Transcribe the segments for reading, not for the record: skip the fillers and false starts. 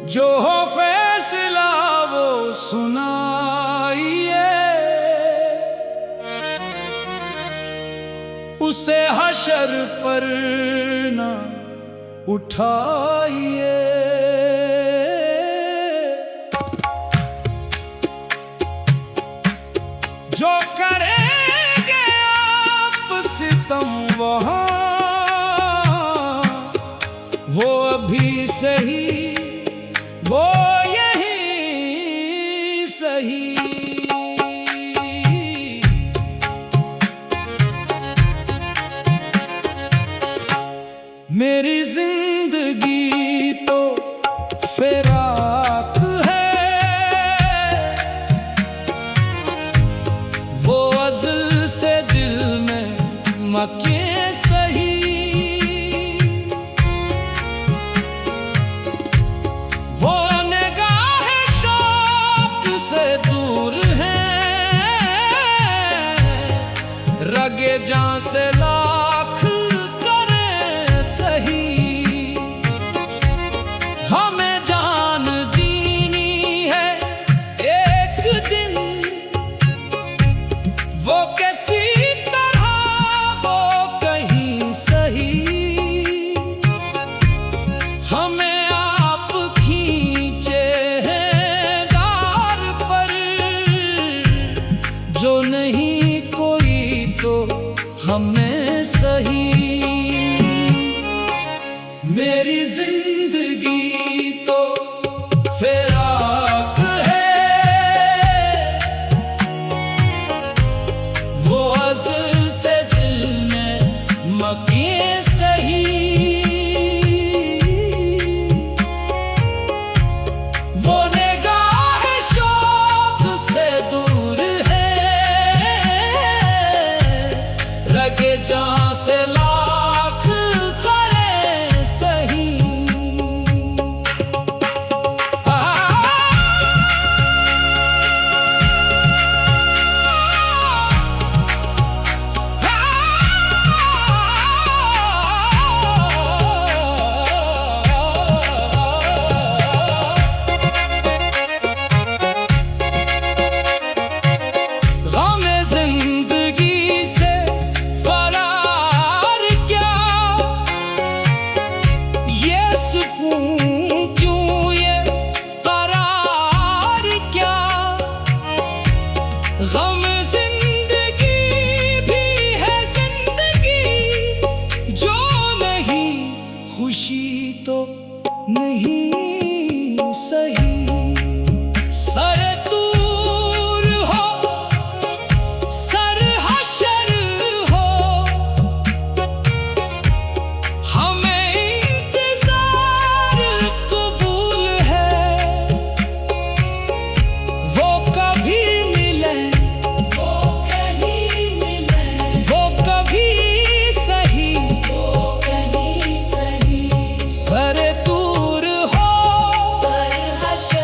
जो हो फैसला वो सुनाइए, उसे हशर पर न उठाइए। जो करेंगे आप सितम वहां, वो अभी सही, वो यही सही। मेरी जिंदगी तो फिराक है, वो अज़ल से दिल में मके सही। वो निगाह शौक से दूर है, रगे जान से लाख करें सही। हमें जान दीनी है एक दिन, वो कैसी तरह वो कहीं सही। हमें आप खींचे हैं डार पर, जो नहीं कोई तो हमें सही। मेरी जिंदगी तो फिराक है, वो अज़ल से दिल में मकी सही। वो निगाह शौक से दूर है, रगे जान से लाख करें सही। गमे जिंदगी से फरार क्या, ये सुकून क्यों, ये करार क्या। गम जिंदगी भी है जिंदगी, जो नहीं खुशी तो नहीं सही। सर दूर हो, सर हशर हो, हमें इंतजार कबूल है। वो कभी मिले, वो कहीं मिले, वो कभी सही, वो कहीं सही। सर दूर हो, सर हशर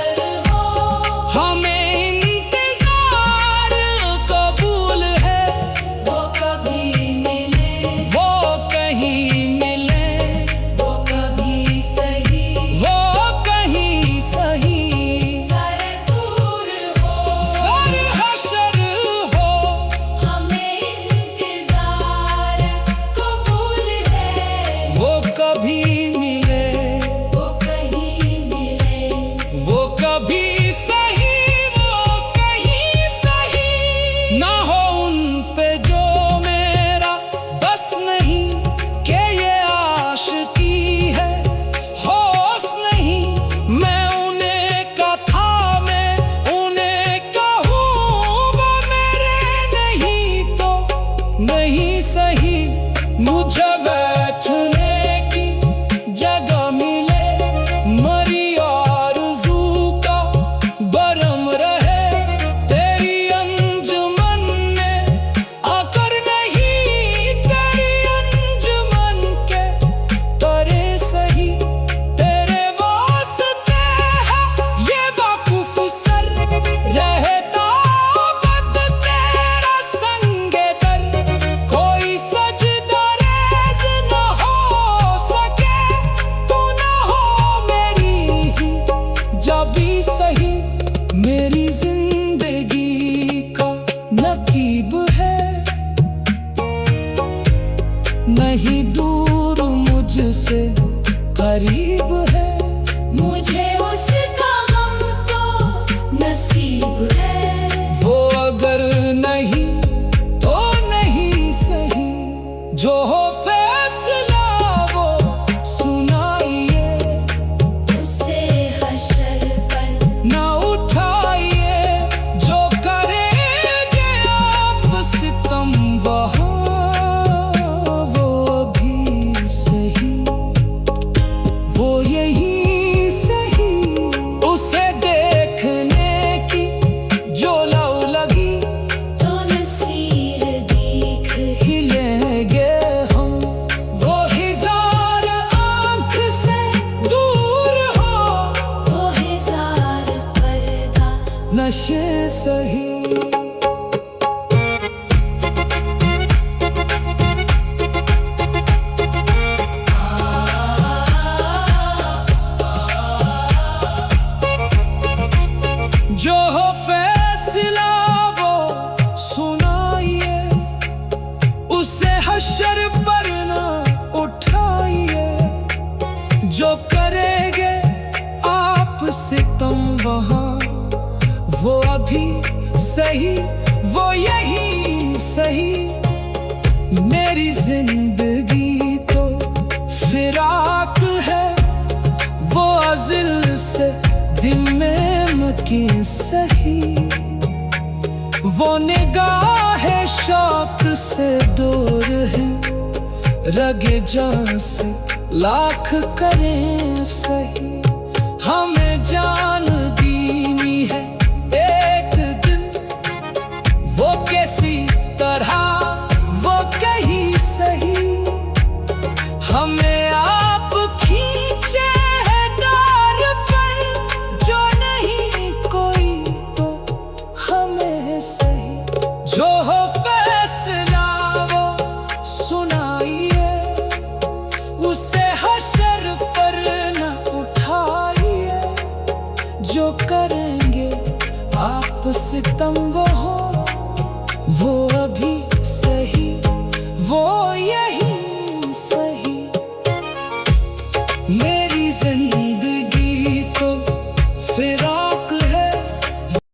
करीब है। मुझे उसका गम तो नसीब है। वो अगर नहीं तो नहीं सही, जो हो फैसला वो सुनाइए। उसे हशर पर ना उठाइए, जो करेंगे आप सितम वहाँ वो भी सही, वो यही सही। उसे देखने की जो लव लगी, तो नसीर देख हिलेंगे हम। वो हजार आँख से दूर हो, वो हजार पर्दा नशे सही। जो हो फैसला वो सुनाइए। उसे हशर पर ना उठाइए, जो करेंगे आप सितम वहाँ वो अभी सही, वो यही सही। मेरी जिंदगी तो फिराक है, वो अज़िल से दिम्मे की सही। वो निगाह शौक से दूर है, रगे जान से लाख करें सही।